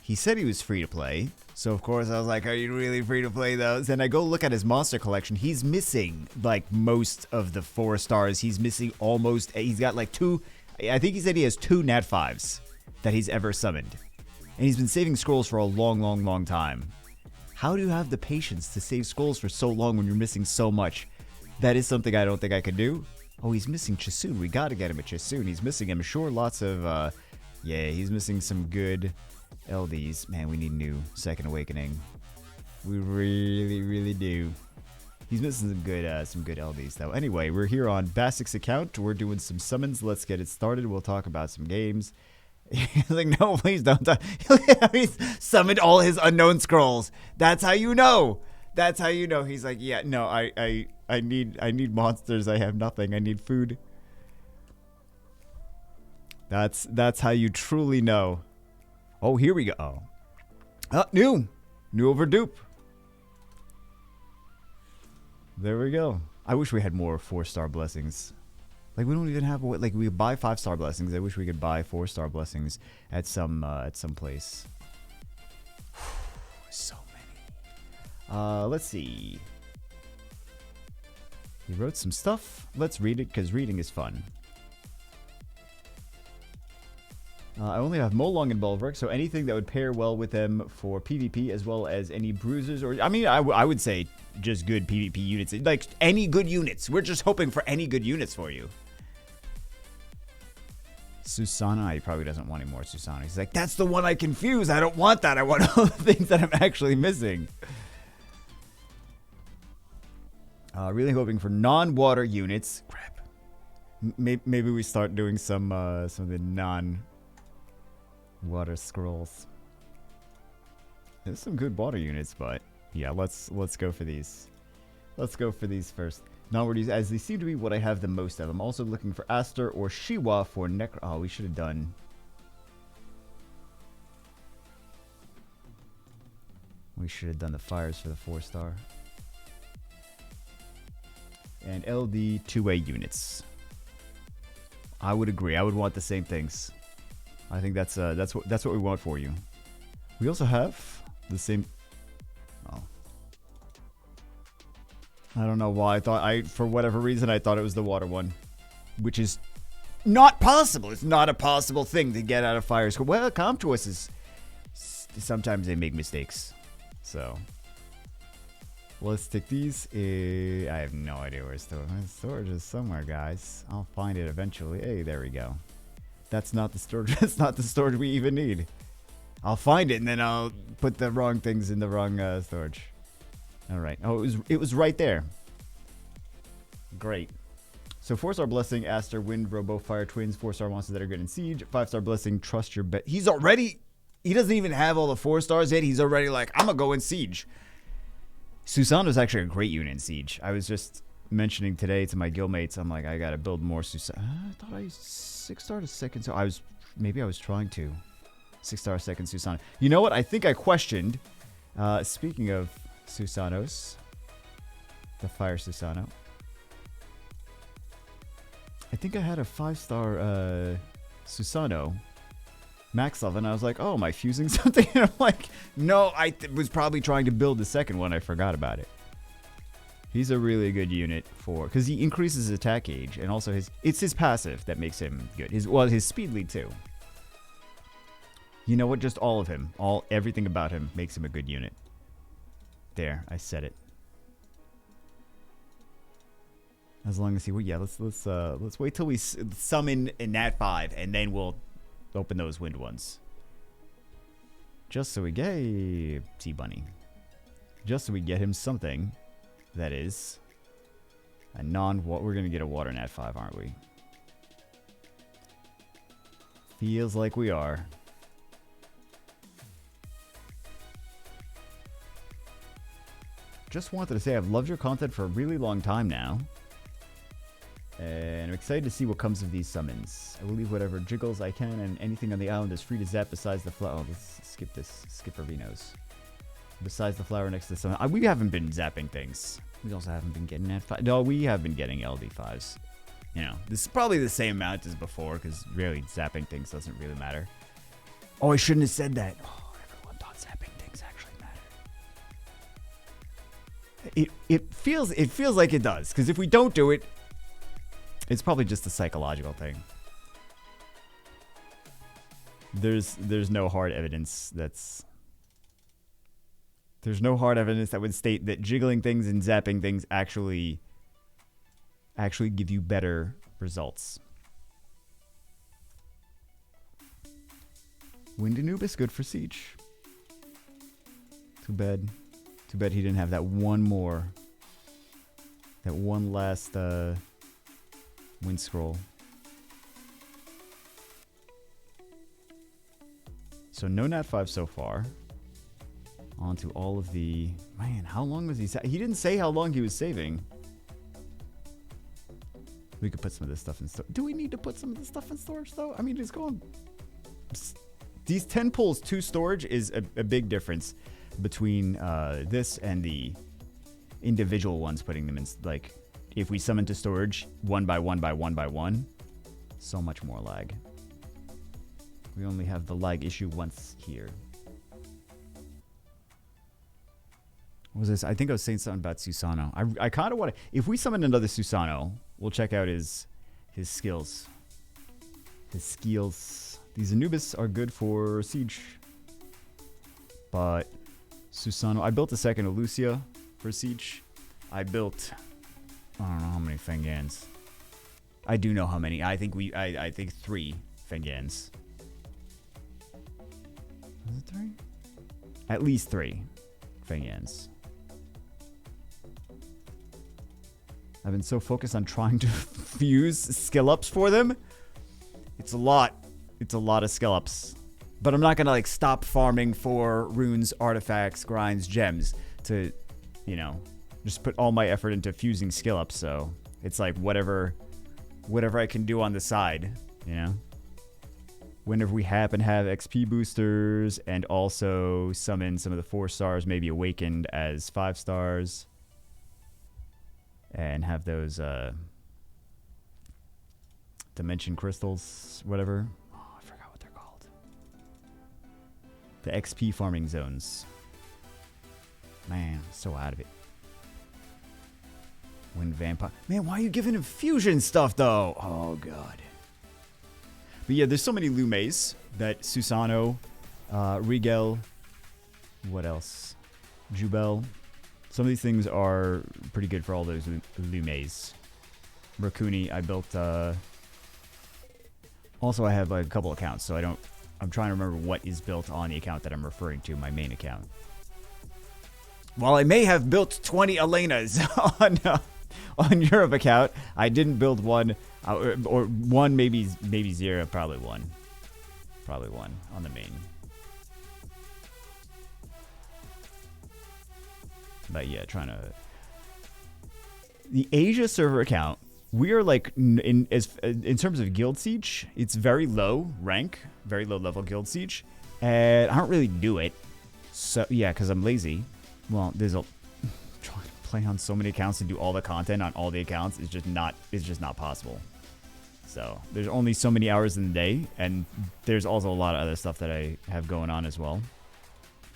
he said he was free to play. So, of course, I was like, are you really free to play those? And I go look at his monster collection. He's missing, like, most of the 4 stars. He's missing almost... He's got, like, 2... I think he said he has 2 Nat 5s that he's ever summoned. And he's been saving scrolls for a long, long, long time. How do you have the patience to save scrolls for so long when you're missing so much? That is something I don't think I could do. Oh, he's missing Chisoon. We gotta get him a Chisoon. He's missing, I'm sure, lots of... yeah, he's missing some good... LDs. Man, we need new Second Awakening. We really, really do. He's missing some good LDs though. Anyway, we're here on Basic's account. We're doing some summons. Let's get it started. We'll talk about some games. He's like, no, please don't. He's summoned all his unknown scrolls. That's how you know. That's how you know. He's like, yeah, no, I need monsters. I have nothing. I need food. That's how you truly know. Oh, here we go. Oh, new over dupe. There we go. I wish we had more 4-star blessings. Like, we don't even have, like, we buy 5-star blessings. I wish we could buy 4-star blessings at some place. So many. Let's see. He wrote some stuff. Let's read it, because reading is fun. I only have Molong and Bulwark, so anything that would pair well with them for PvP, as well as any bruisers, or I mean, I would say just good PvP units. Like, any good units. We're just hoping for any good units for you. Susana, he probably doesn't want any more Susana. He's like, that's the one I confuse. I don't want that. I want all the things that I'm actually missing. Really hoping for non-water units. Crap. Maybe we start doing some of the non-water scrolls. There's some good water units, but yeah, let's go for these. Let's go for these first. Non-water, as they seem to be what I have the most of. I'm also looking for Aster or Shiwa for Necro. Oh, we should have done. We should have done the fires for the 4-star. And LD 2A units. I would agree. I would want the same things. I think that's what we want for you. We also have the same. Oh, I don't know why. For whatever reason, I thought it was the water one, which is not possible. It's not a possible thing to get out of fire school. Well, comp choices. Sometimes they make mistakes. So let's stick these. I have no idea where storage. Storage is somewhere, guys. I'll find it eventually. Hey, there we go. That's not the storage. That's not the storage we even need. I'll find it and then I'll put the wrong things in the wrong storage. All right. Oh, it was right there. Great. So 4-star blessing, Aster, Wind, Robo, Fire, Twins, 4-star monsters that are good in Siege. 5-star blessing, Trust Your Bet. He doesn't even have all the 4 stars yet. He's already like, I'm gonna go in Siege. Susano's actually a great unit in Siege. I was just mentioning today to my guildmates, I'm like, I gotta build more Susano. I thought I 6-star to second, so I was trying to 6-star second Susano. You know what? I think I questioned. Speaking of Susanos, the Fire Susano. I think I had a 5-star Susano max level, and I was like, oh, am I fusing something? And I'm like, no, I was probably trying to build the second one. I forgot about it. He's a really good unit because he increases his attack gauge, and also it's his passive that makes him good. His speed lead too. You know what? Just all of him, everything about him makes him a good unit. There, I said it. As long as let's wait till we summon in Nat 5, and then we'll open those wind ones. Just so we get T-Bunny. Just so we get him something that is a we're gonna get a water Nat 5, aren't we? Feels like we are. Just wanted to say I've loved your content for a really long time now. And I'm excited to see what comes of these summons. I will leave whatever jiggles I can, and anything on the island is free to zap besides the flower. Oh, let's skip this. Skip Arvinos. Besides the flower next to the summon. We haven't been zapping things. We also haven't been getting Nat 5. No, we have been getting LD5s. You know, this is probably the same amount as before, because really zapping things doesn't really matter. Oh, I shouldn't have said that. Oh, It feels like it does, because if we don't do it, it's probably just a psychological thing. There's no hard evidence there's no hard evidence that would state that jiggling things and zapping things actually give you better results. Wind Anubis, good for Siege. Too bad he didn't have that one last wind scroll. So no Nat 5 so far. On to all of the... Man, how long was he... He didn't say how long he was saving. We could put some of this stuff in storage. Do we need to put some of this stuff in storage, though? I mean, it's going... These 10 pulls to storage is a big difference between this and the individual ones putting them in. Like, if we summon to storage one by one by one by one, so much more lag. We only have the lag issue once here. What was this? I think I was saying something about Susano. I kind of want to... If we summon another Susano, we'll check out his skills. His skills. These Anubis are good for Siege. But Susano... I built a second Elucia for Siege. I built... I don't know how many Fengans. I do know how many. I think 3 Fengans. Is it 3? At least 3 Fengans. I've been so focused on trying to fuse skill ups for them. It's a lot. It's a lot of skill ups. But I'm not going to like stop farming for runes, artifacts, grinds, gems to, you know, just put all my effort into fusing skill ups. So it's like whatever I can do on the side, you know. Whenever we happen to have XP boosters and also summon some of the 4 stars, maybe awakened as 5 stars. And have those dimension crystals, whatever. Oh, I forgot what they're called. The XP farming zones. Man, I'm so out of it. Wind Vampire. Man, why are you giving him fusion stuff, though? Oh, God. But yeah, there's so many Lumes that Susano, Rigel, what else? Jubel. Some of these things are pretty good for all those Lumes. Rakuni, I built... Also, I have like a couple accounts, so I'm trying to remember what is built on the account that I'm referring to, my main account. While I may have built 20 Elenas on Europe account, I didn't build one, or one, maybe 0, probably one. Probably one on the main. But yeah, trying to... The Asia server account, we are like, in terms of Guild Siege, it's very low rank, very low level Guild Siege. And I don't really do it. So, yeah, because I'm lazy. Well, trying to play on so many accounts and do all the content on all the accounts is just not possible. So, there's only so many hours in the day, and there's also a lot of other stuff that I have going on as well.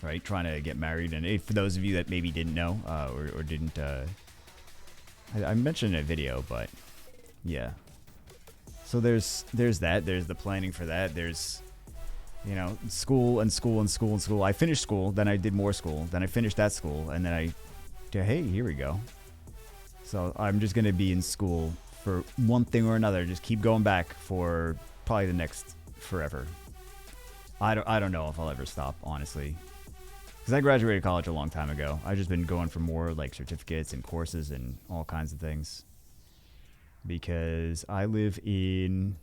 Right, trying to get married, and for those of you that maybe didn't know or didn't, I mentioned in a video, but yeah. So there's that. There's the planning for that. There's, you know, school. I finished school, then I did more school, then I finished that school, and then hey, here we go. So I'm just gonna be in school for one thing or another. Just keep going back for probably the next forever. I don't know if I'll ever stop, honestly. Because I graduated college a long time ago. I've just been going for more like certificates and courses and all kinds of things. Because I live in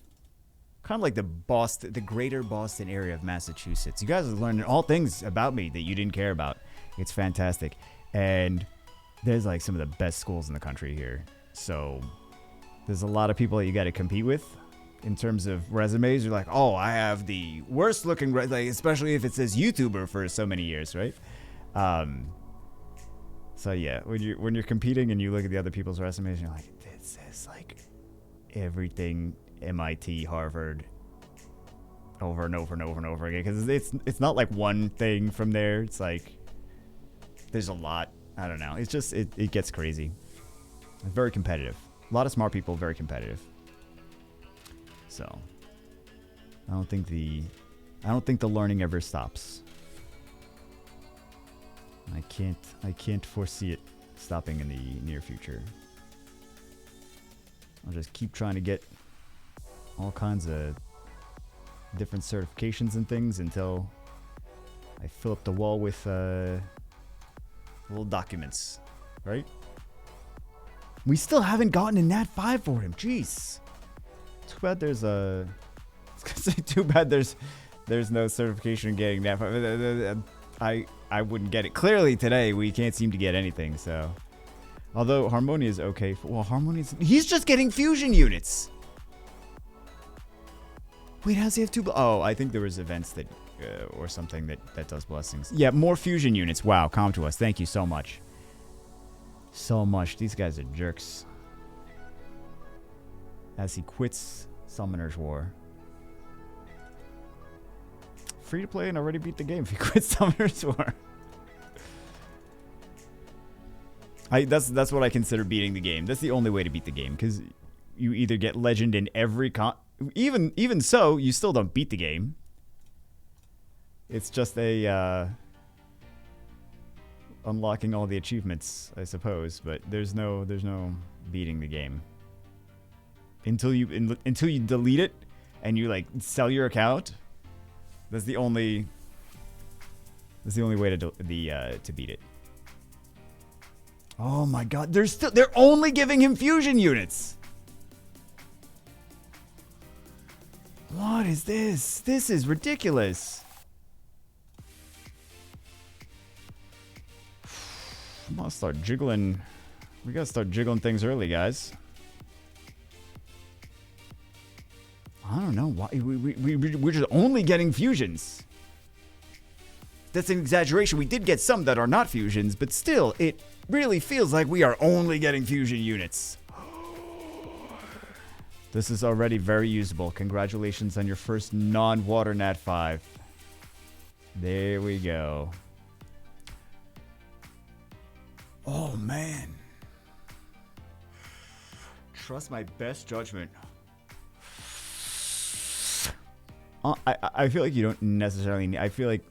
kind of like the greater Boston area of Massachusetts. You guys are learning all things about me that you didn't care about. It's fantastic. And there's like some of the best schools in the country here. So there's a lot of people that you got to compete with. In terms of resumes, you're like, oh, I have the worst looking, like, especially if it says YouTuber for so many years, right? So yeah, when you're competing and you look at the other people's resumes, you're like, this is like everything MIT, Harvard, over and over and over and over again. Because it's not like one thing from there. It's like there's a lot I don't know. It's just it gets crazy. It's very competitive. A lot of smart people, very competitive. So I don't think the learning ever stops. I can't foresee it stopping in the near future. I'll just keep trying to get all kinds of different certifications and things until I fill up the wall with little documents, right? We still haven't gotten a Nat 5 for him. Jeez. Too bad there's a... I was gonna say, too bad there's no certification in getting Nat 5. I wouldn't get it. Clearly today we can't seem to get anything, so... Although Harmonia is okay. Well, Harmonia's... He's just getting fusion units! Wait, how does he have 2... Oh, I think there was events that... or something that does blessings. Yeah, more fusion units. Wow, come to us. Thank you so much. So much. These guys are jerks. As he quits Summoner's War. Free to play and already beat the game if he quits Summoner's War. That's what I consider beating the game. That's the only way to beat the game, because you either get legend in every even so, you still don't beat the game. It's just a unlocking all the achievements, I suppose, but there's no beating the game until you delete it and you like sell your account. That's the only way to beat it. Oh my god, they're only giving him fusion units. What is this? This is ridiculous. I'm gonna start jiggling. We gotta start jiggling things early, guys. I don't know why we're just only getting fusions. That's an exaggeration. We did get some that are not fusions, but still, it really feels like we are only getting fusion units. This is already very usable. Congratulations on your first non-water Nat 5. There we go. Oh, man. Trust my best judgment. I feel like you don't necessarily need... I feel like...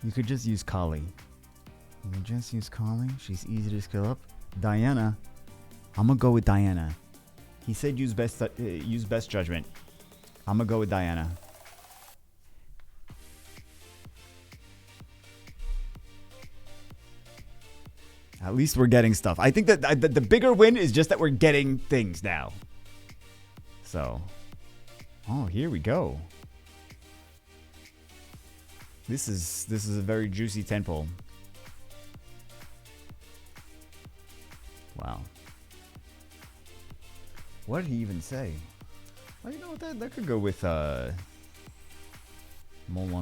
You could just use Kali. You can just use Kali. She's easy to skill up. Diana. I'm gonna go with Diana. He said use best judgment. I'm gonna go with Diana. At least we're getting stuff. I think that the bigger win is just that we're getting things now. So, oh, here we go. This is a very juicy temple. Wow. What did he even say? Well, you know what? That could go with Molong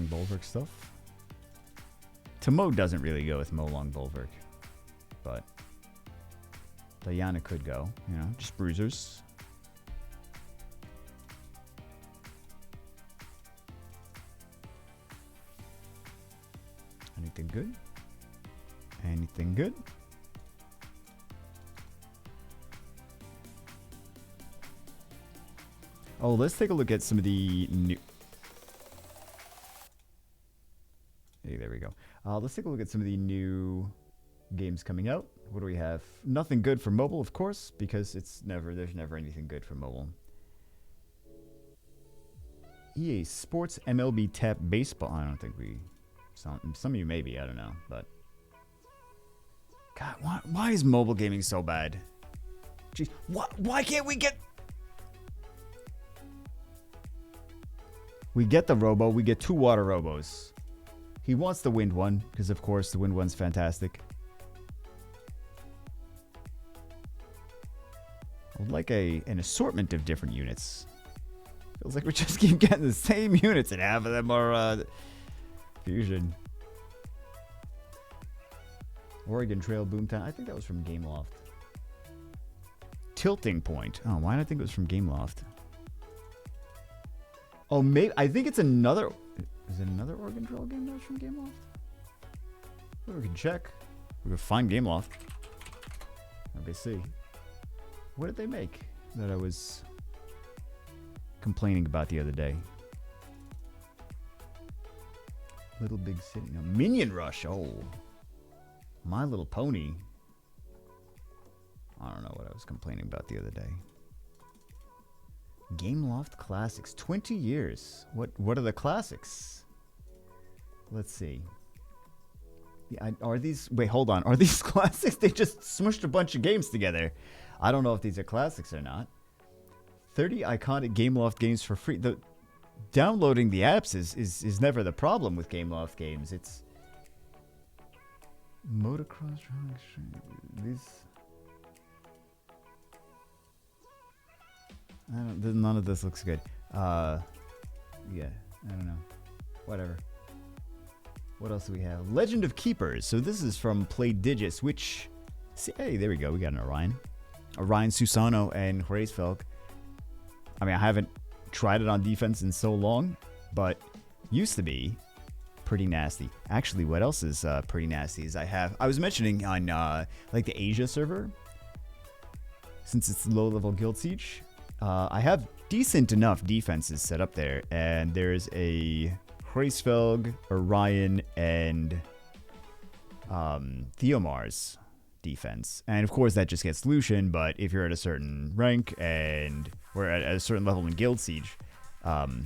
Bulwark stuff. Tomo doesn't really go with Molong Bulwark, but Diana could go. You know, just bruisers. Anything good? Anything good? Oh, let's take a look at some of the new... Hey, there we go. Let's take a look at some of the new games coming out. What do we have? Nothing good for mobile, of course, because there's never anything good for mobile. EA Sports MLB Tap Baseball. I don't think we... Some of you maybe, I don't know, but... God, why is mobile gaming so bad? Jeez, why can't we get... We get the robo, we get 2 water robos. He wants the wind one, because of course the wind one's fantastic. I would like an assortment of different units. Feels like we just keep getting the same units, and half of them are fusion. Oregon Trail Boomtown. I think that was from Gameloft. Tilting Point. Oh, why did I think it was from Gameloft? Oh, maybe I think it's another. Is it another Oregon Trail game that was from Gameloft? We can check. We can find Gameloft. Let me see. What did they make that I was complaining about the other day? Little Big City. No, Minion Rush. Oh. My Little Pony. I don't know what I was complaining about the other day. Gameloft Classics. 20 years. What are the classics? Let's see. Yeah, are these... Wait, hold on. Are these classics? They just smushed a bunch of games together. I don't know if these are classics or not. 30 iconic Gameloft games for free. Downloading the apps is never the problem with Gameloft games. It's... Motocross... These... None of this looks good. Yeah, I don't know. Whatever. What else do we have? Legend of Keepers. So this is from Play Digits, which... See, hey, there we go. We got an Orion. Orion, Susano, and Hraesvelg. I mean, I haven't tried it on defense in so long, but used to be pretty nasty. Actually, what else is pretty nasty is I was mentioning on like the Asia server, since it's low-level Guild Siege, I have decent enough defenses set up there, and there's a Hraesvelg, Orion, and Theomar's defense. And of course that just gets Lucian, but if you're at a certain rank and we're at a certain level in Guild Siege, like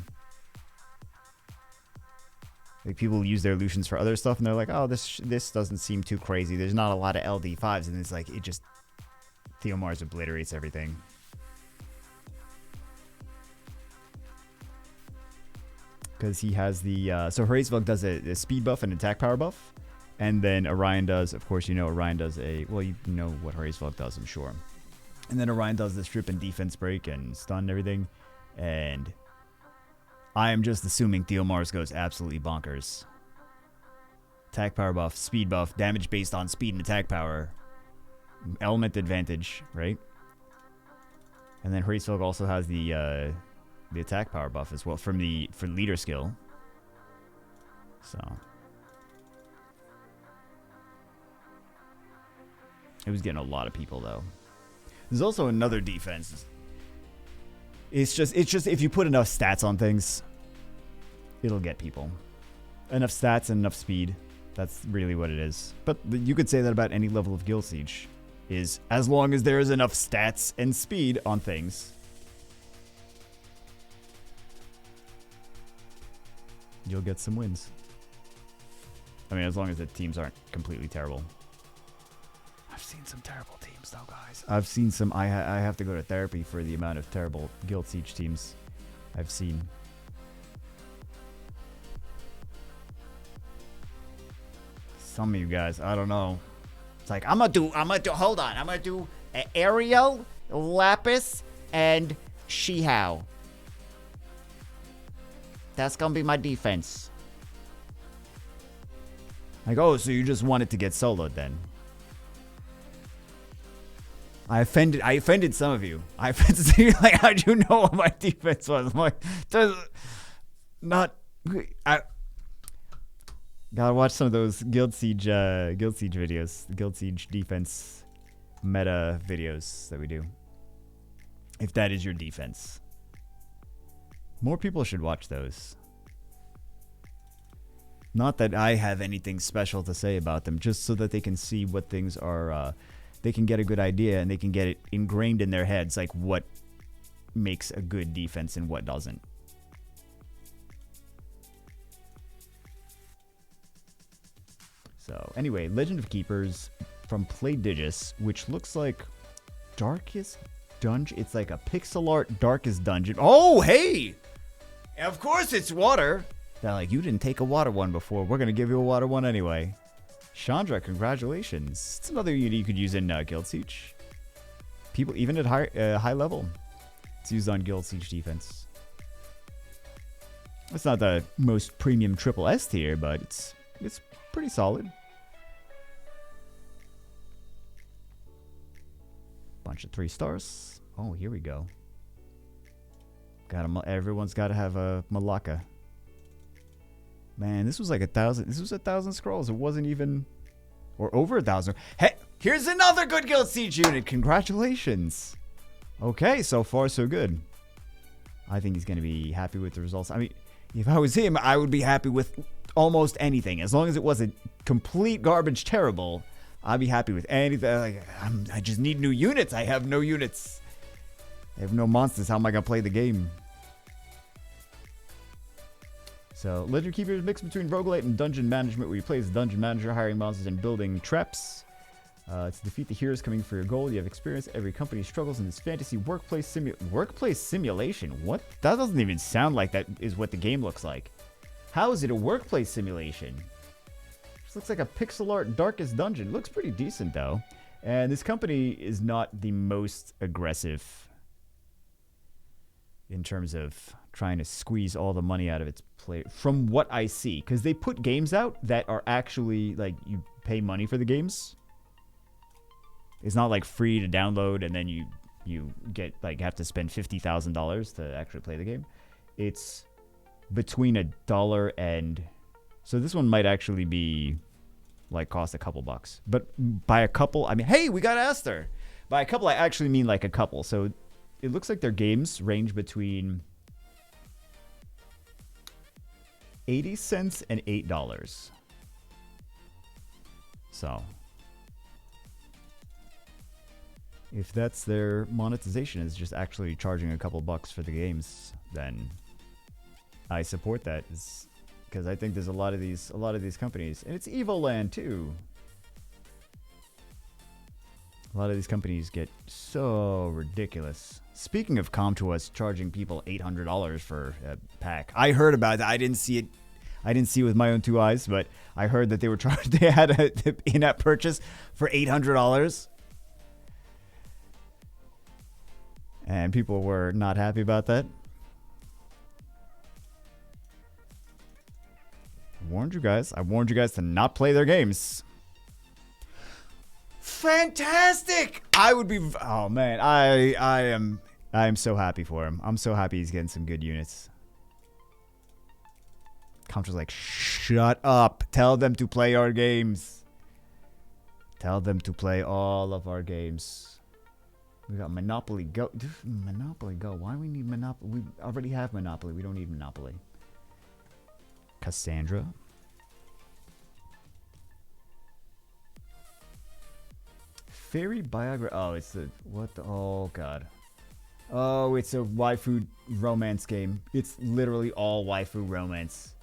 people use their Lucians for other stuff and they're like, oh, this doesn't seem too crazy. There's not a lot of LD5s, and it's like, it just, Theomar's obliterates everything. Because he has the, so Hraesvelg does a speed buff and attack power buff. And then Orion does, of course, you know, Orion does well, you know what Hraesvelg does, I'm sure. And then Orion does the strip and defense break and stun and everything. And I am just assuming Theomar's goes absolutely bonkers. Attack power buff, speed buff, damage based on speed and attack power. Element advantage, right? And then Hraesvelg also has the attack power buff as well for leader skill. So it was getting a lot of people though. There's also another defense. It's just if you put enough stats on things, it'll get people. Enough stats and enough speed. That's really what it is. But you could say that about any level of Guild Siege. Is as long as there is enough stats and speed on things, you'll get some wins. I mean, as long as the teams aren't completely terrible. I've seen some terrible teams though, guys. I've seen some. I have to go to therapy for the amount of terrible Guild Siege teams I've seen. Some of you guys, I don't know. It's like, I'm gonna do, hold on. I'm gonna do Ariel, Lapis, and Shihao. That's gonna be my defense. Like, oh, so you just wanted to get soloed then? I offended some of you. I offended you. Like, how'd you know what my defense was? I'm like, I gotta watch some of those Guild Siege videos, Guild Siege defense meta videos that we do. If that is your defense, more people should watch those. Not that I have anything special to say about them, just so that they can see what things are. They can get a good idea and they can get it ingrained in their heads, like what makes a good defense and what doesn't. So anyway, Legend of Keepers from Play Digits, which looks like Darkest Dungeon. It's like a pixel art Darkest Dungeon. Oh, hey! Of course it's water. They're like, you didn't take a water one before. We're going to give you a water one anyway. Chandra, congratulations. It's another unit you could use in Guild Siege. People, even at high level, it's used on Guild Siege defense. It's not the most premium triple S tier, but it's pretty solid. Bunch of 3 stars. Oh, here we go. Everyone's got to have a Malacca. Man, this was like 1,000. This was 1,000 scrolls. It wasn't even Or over 1,000. Hey, here's another good Guild Siege unit. Congratulations. Okay, so far so good. I think he's going to be happy with the results. I mean, if I was him, I would be happy with almost anything. As long as it wasn't complete garbage terrible, I'd be happy with anything. Like, I just need new units. I have no units. I have no monsters. How am I going to play the game? So, Legend Keeper is mixed between roguelite and dungeon management, where you play as a dungeon manager, hiring monsters and building traps. To defeat the heroes coming for your goal, you have experience. Every company struggles in this fantasy workplace simulation. What? That doesn't even sound like that is what the game looks like. How is it a workplace simulation? This looks like a pixel art Darkest Dungeon. It looks pretty decent, though. And this company is not the most aggressive in terms of trying to squeeze all the money out of its play, from what I see. Because they put games out that are actually, like, you pay money for the games. It's not, like, free to download and then you get, like, have to spend $50,000 to actually play the game. It's between $1 and... So this one might actually be, like, cost a couple bucks. But by a couple, I mean, hey, we got Aster! By a couple, I actually mean, like, a couple. So it looks like their games range between 80 cents and $8. So if that's their monetization, is just actually charging a couple bucks for the games, then I support that. Because I think there's a lot of these companies, and it's Evoland too. A lot of these companies get so ridiculous. Speaking of ComToUs charging people $800 for a pack, I heard about that. I didn't see it. I didn't see it with my own two eyes, but I heard that they were charged. They had an in-app purchase for $800, and people were not happy about that. I warned you guys. I warned you guys to not play their games. Fantastic! I would be... Oh, man. I am so happy for him. I'm so happy he's getting some good units. Contra's like, shut up. Tell them to play our games. Tell them to play all of our games. We got Monopoly Go. Dude, Monopoly Go. Why do we need Monopoly? We already have Monopoly. We don't need Monopoly. Cassandra. Fairy biography. Oh, it's the... What the... Oh, God. Oh, it's a waifu romance game. It's literally all waifu romance.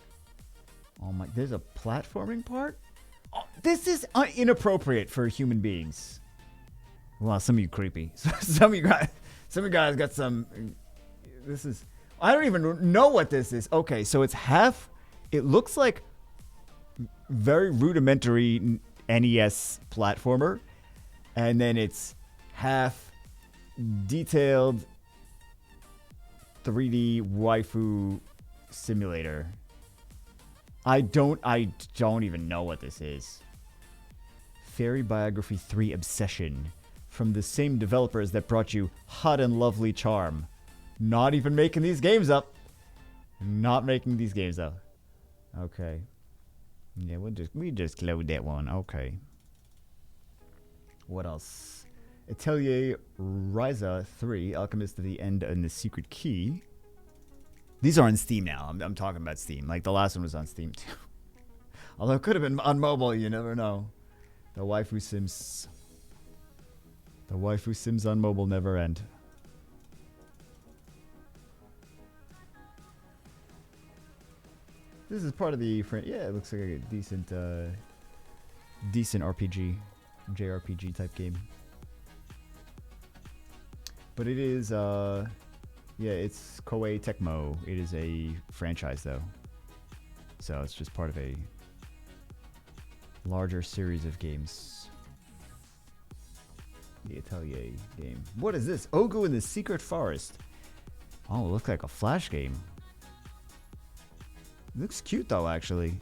Oh, my... There's a platforming part? Oh, this is inappropriate for human beings. Wow, some of you creepy. Some of you guys got some... This is... I don't even know what this is. Okay, so it's half... It looks like very rudimentary NES platformer. And then it's half detailed 3D waifu simulator. I don't even know what this is. Fairy Biography 3 Obsession. From the same developers that brought you Hot and Lovely Charm. Not even making these games up. Not making these games up. Okay. Yeah, we just closed that one. Okay. What else? Atelier Ryza 3, Alchemist of the End and the Secret Key. These are on Steam now. I'm talking about Steam. Like, the last one was on Steam, too. Although it could have been on mobile. You never know. The waifu sims. The waifu sims on mobile never end. This is part of the... Yeah, it looks like a decent RPG. JRPG type game. But it is, yeah, it's Koei Tecmo. It is a franchise, though. So it's just part of a larger series of games. The Atelier game. What is this? Ogu in the Secret Forest. Oh, it looks like a Flash game. It looks cute, though, actually.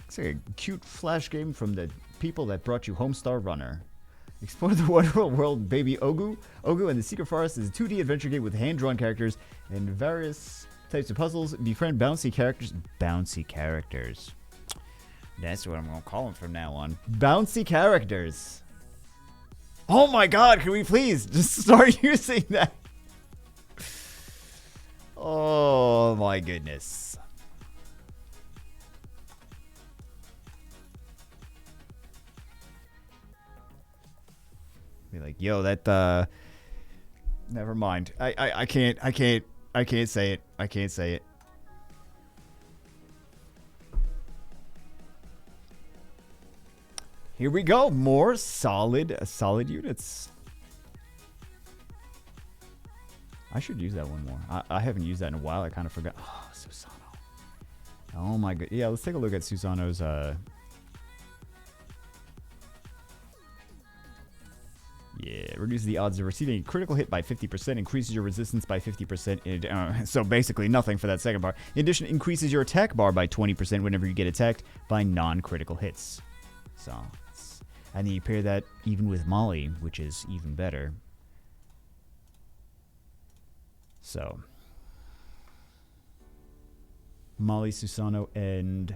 Looks like a cute Flash game from the people that brought you Homestar Runner. Explore the wonderful world, baby Ogu. Ogu and the Secret Forest is a 2D adventure game with hand-drawn characters and various types of puzzles. Befriend bouncy characters. Bouncy characters. That's what I'm gonna call him from now on. Bouncy characters. Oh my god, can we please just start using that? Oh my goodness. Be like, yo, that never mind. I can't say it. I can't say it. Here we go. More solid units. I should use that one more. I haven't used that in a while. I kind of forgot. Oh, Susano. Oh my god. Yeah, let's take a look at Susano's yeah, reduces the odds of receiving a critical hit by 50%, increases your resistance by 50%. So basically nothing for that second bar. In addition, increases your attack bar by 20% whenever you get attacked by non-critical hits. So, and then you pair that even with Molly, which is even better. So, Molly, Susano, and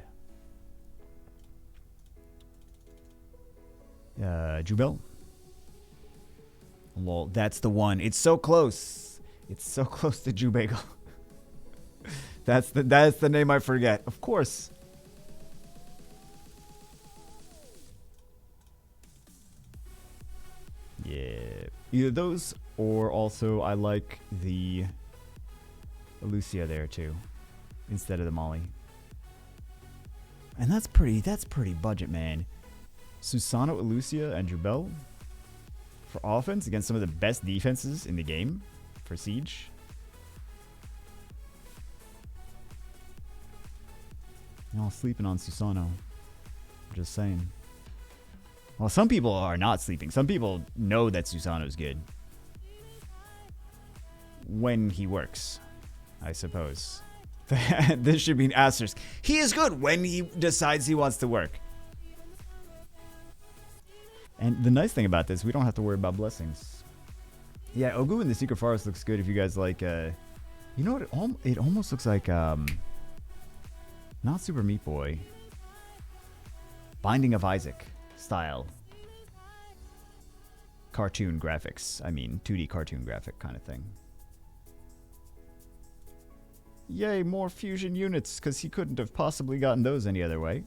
Jubel. Lol, that's the one. It's so close. It's so close to Jubagel. That's the name I forget. Of course. Yeah. Either those or also I like the Lucia there too. Instead of the Molly. And that's pretty budget, man. Susano, Lucia, and Jubel for offense against some of the best defenses in the game for Siege. Y'all sleeping on Susano. I'm just saying. Well, some people are not sleeping. Some people know that Susano's good. When he works, I suppose. This should be an asterisk. He is good when he decides he wants to work. And the nice thing about this, we don't have to worry about blessings. Yeah, Ogu in the Secret Forest looks good if you guys like, you know what, it almost looks like, not Super Meat Boy. Binding of Isaac style. Cartoon graphics. I mean, 2D cartoon graphic kind of thing. Yay, more fusion units, because he couldn't have possibly gotten those any other way.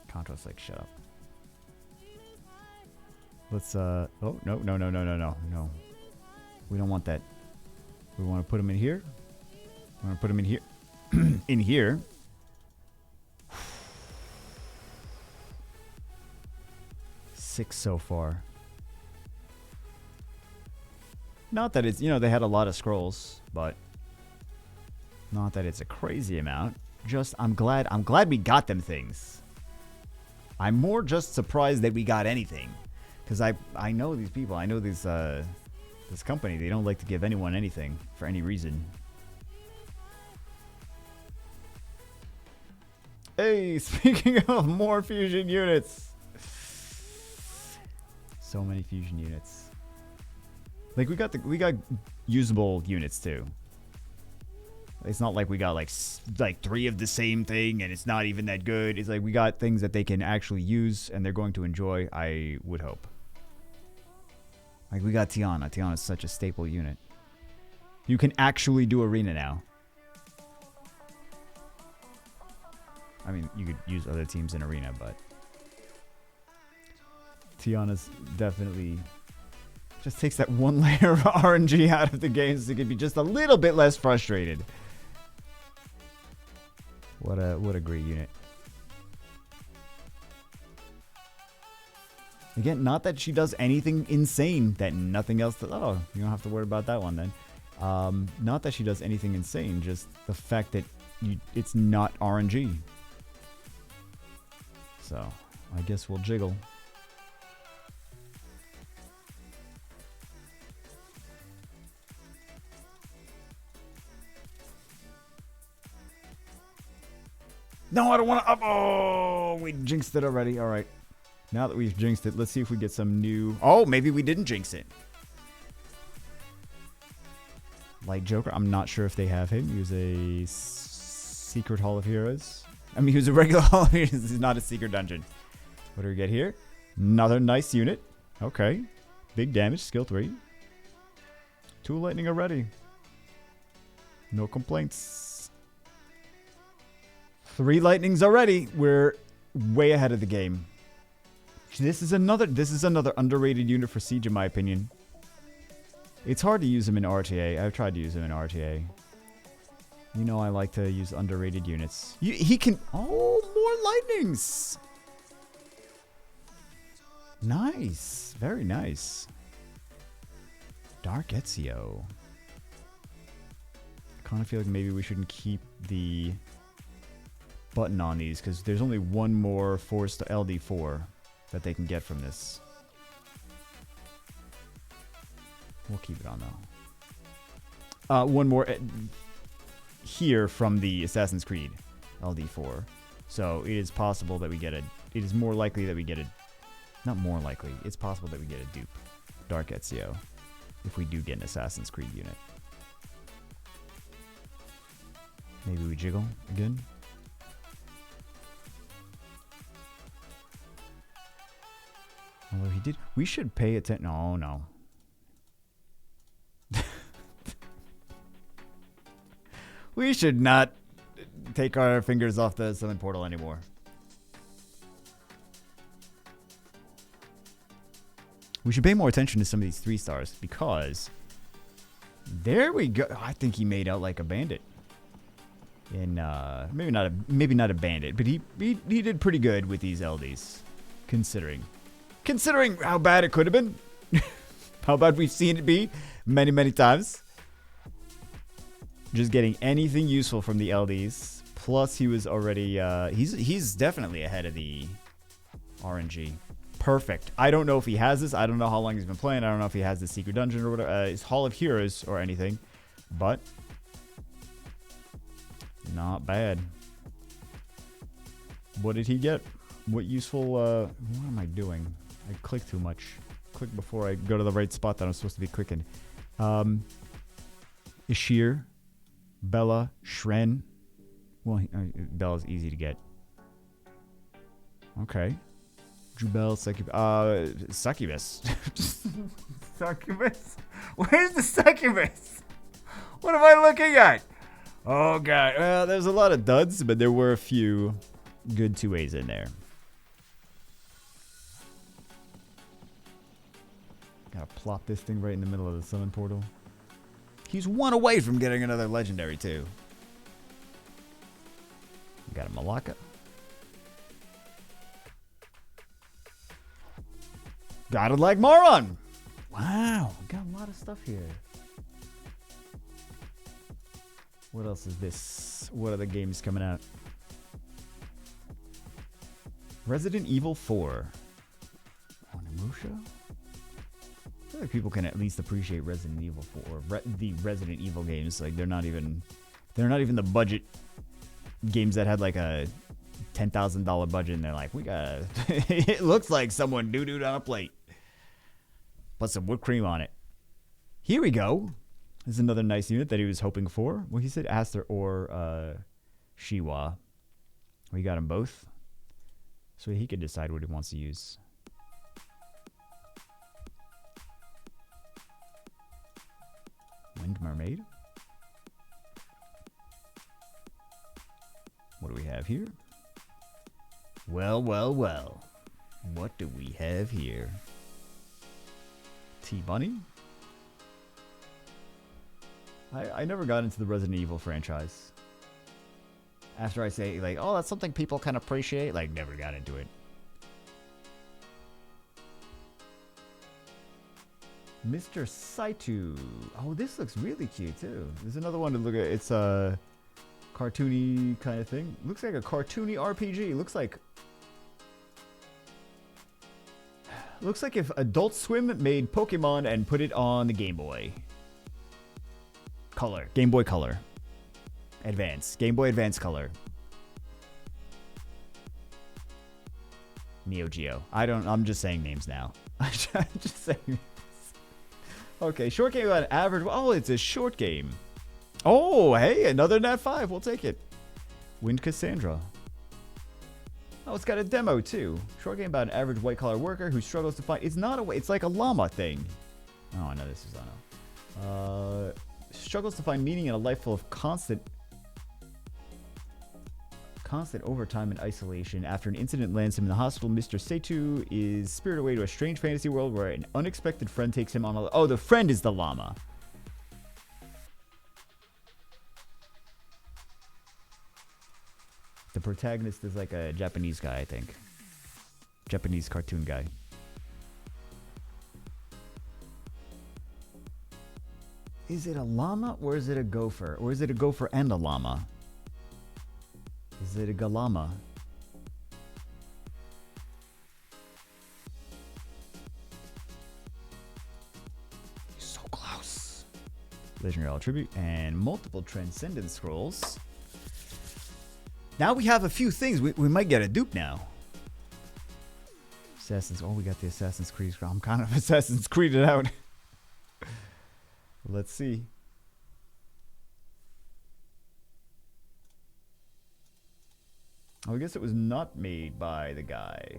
Contrast, like, shut up. Let's, oh, no. We don't want that. We want to put him in here. We want to put him in here. In here. Six so far. Not that it's, you know, they had a lot of scrolls, but not that it's a crazy amount. Just, I'm glad we got them things. I'm more just surprised that we got anything. Because I know these people. I know this company. They don't like to give anyone anything for any reason. Hey, speaking of more fusion units. So many fusion units. Like, we got usable units too. It's not like we got like 3 of the same thing and it's not even that good. It's like we got things that they can actually use and they're going to enjoy, I would hope. Like we got Tiana. Tiana is such a staple unit. You can actually do arena now. I mean, you could use other teams in arena, but Tiana's definitely just takes that one layer of RNG out of the game so it could be just a little bit less frustrated. What a great unit. Again, not that she does anything insane that nothing else does. Oh, you don't have to worry about that one then. Not that she does anything insane, just the fact that it's not RNG. So, I guess we'll jiggle. No, I don't want to. Oh, we jinxed it already. All right. Now that we've jinxed it, let's see if we get some new. Oh, maybe we didn't jinx it. Light Joker. I'm not sure if they have him. He was a secret Hall of Heroes. I mean, he was a regular Hall of Heroes. This is not a secret dungeon. What do we get here? Another nice unit. Okay. Big damage. Skill 3. 2 lightning already. No complaints. 3 lightnings already. We're way ahead of the game. This is another underrated unit for Siege, in my opinion. It's hard to use him in RTA. I've tried to use him in RTA. You know I like to use underrated units. He can... Oh, more lightnings! Nice. Very nice. Dark Ezio. I kind of feel like maybe we shouldn't keep the button on these, because there's only one more forced LD4 that they can get from this. We'll keep it on, though. One more here from the Assassin's Creed LD4. So it is possible that we get a... It is more likely that we get a... Not more likely. It's possible that we get a dupe. Dark Ezio. If we do get an Assassin's Creed unit. Maybe we jiggle again. Although he did... We should pay attention... No, no. We should not take our fingers off the summon portal anymore. We should pay more attention to some of these 3 stars, because there we go. I think he made out like a bandit. In maybe not a bandit, but he did pretty good with these LDs, considering how bad it could have been. How bad we've seen it be many times. Just getting anything useful from the LDs. Plus, he was already he's definitely ahead of the RNG. Perfect. I don't know if he has this. I don't know how long he's been playing. I don't know if he has the secret dungeon or whatever. His Hall of Heroes or anything. But not bad. What did he get? What useful... what am I doing? I click too much. Click before I go to the right spot that I'm supposed to be clicking. Ishir. Bella. Shren. Well, Bella's easy to get. Okay. Jubel, Succubus. Succubus? Where's the Succubus? What am I looking at? Oh, God. Well, there's a lot of duds, but there were a few good 2As in there. Gotta plop this thing right in the middle of the summon portal. He's 1 away from getting another legendary, too. Got a Malacca. Got it like Moron. Wow, got a lot of stuff here. What else is this? What other games coming out? Resident Evil 4. Onimusha? I feel like people can at least appreciate Resident Evil 4. The Resident Evil games. Like they're not even the budget games that had like a $10,000 budget, and they're like, we got. It looks like someone doo-dooed on a plate. Put some whipped cream on it. Here we go. This is another nice unit that he was hoping for. Well, he said Aster or Shiwa. We got them both, so he could decide what he wants to use. Wind Mermaid. What do we have here? Well. What do we have here? T-Bunny? I never got into the Resident Evil franchise. After I say, like, oh, that's something people can appreciate, like, never got into it. Mr. Saitu. Oh, this looks really cute, too. There's another one to look at. It's a cartoony kind of thing. Looks like a cartoony RPG. Looks like if Adult Swim made Pokemon and put it on the Game Boy. Color. Game Boy Color. Advance. Game Boy Advance Color. Neo Geo. I'm just saying names now. I'm just saying names. Okay, short game about average. Oh, it's a short game. Oh, hey, another Nat 5. We'll take it. Wind Cassandra. Oh, it's got a demo too. Short game about an average white-collar worker who struggles to find. It's not a. It's like a llama thing. Oh, I know this is struggles to find meaning in a life full of constant overtime and isolation. After an incident lands him in the hospital, Mr. Seitu is spirited away to a strange fantasy world where an unexpected friend takes him on a... Oh, the friend is the llama. The protagonist is like a Japanese guy, I think. Japanese cartoon guy. Is it a llama or is it a gopher? Or is it a gopher and a llama? Is it a galama? So close. Legendary All Tribute and multiple Transcendence scrolls. Now we have a few things. We might get a dupe now. Assassin's... Oh, we got the Assassin's Creed scroll. I'm kind of Assassin's Creeded out. Let's see. Oh, I guess it was not made by the guy.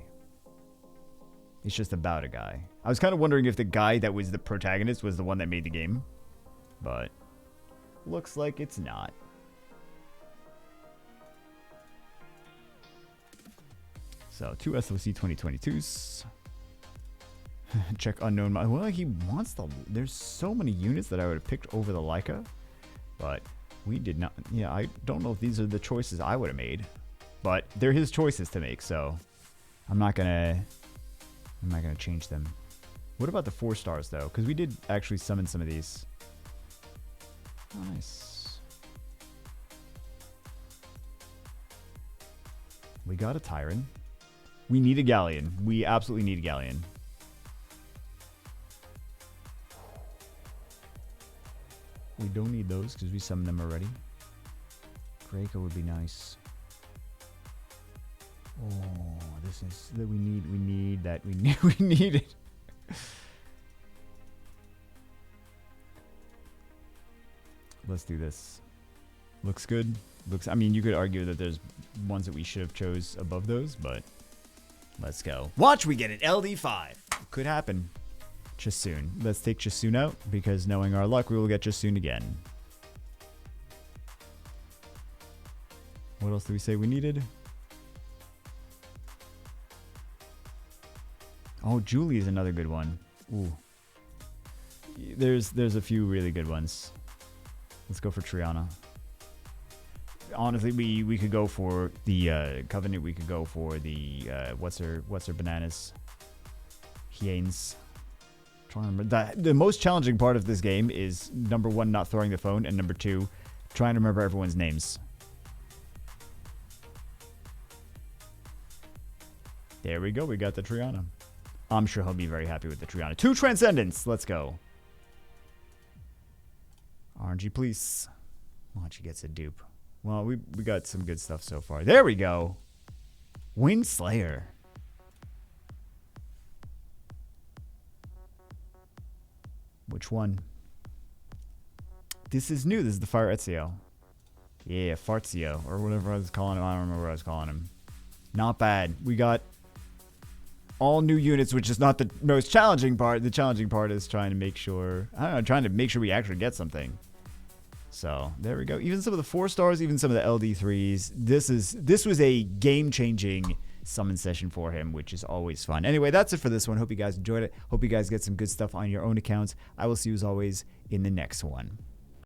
It's just about a guy. I was kind of wondering if the guy that was the protagonist was the one that made the game. But looks like it's not. So, 2 SOC 2022s. Check unknown. Well, he wants the... There's so many units that I would have picked over the Leica. But we did not... Yeah, I don't know if these are the choices I would have made. But they're his choices to make, so... I'm not gonna change them. What about the 4 stars, though? Because we did actually summon some of these. Oh, nice. We got a Tyrant. We need a Galleon. We absolutely need a Galleon. We don't need those because we summoned them already. Draco would be nice. Oh, this is that we need that. We need it. Let's do this. Looks good. Looks. I mean, you could argue that there's ones that we should have chose above those, but let's go. Watch, we get an LD5. Could happen. Chasoon. Let's take Chasoon out because knowing our luck, we will get Chasoon again. What else did we say we needed? Oh, Julie is another good one. Ooh. There's a few really good ones. Let's go for Triana. Honestly, we could go for the Covenant. We could go for the what's her bananas? Hyenes. Trying to remember. The most challenging part of this game is number 1, not throwing the phone, and number 2, trying to remember everyone's names. There we go. We got the Triana. I'm sure he'll be very happy with the Triana. 2 Transcendence. Let's go. RNG, please. Watch, he gets a dupe. Well, we got some good stuff so far. There we go. Wind Slayer. Which one? This is new. This is the Fire Ezio. Yeah, Farzio, or whatever I was calling him. I don't remember what I was calling him. Not bad. We got all new units, which is not the most challenging part. The challenging part is trying to make sure... I don't know, trying to make sure we actually get something. So, there we go. Even some of the 4 stars, even some of the LD3s. This was a game-changing summon session for him, which is always fun. Anyway, that's it for this one. Hope you guys enjoyed it. Hope you guys get some good stuff on your own accounts. I will see you as always in the next one.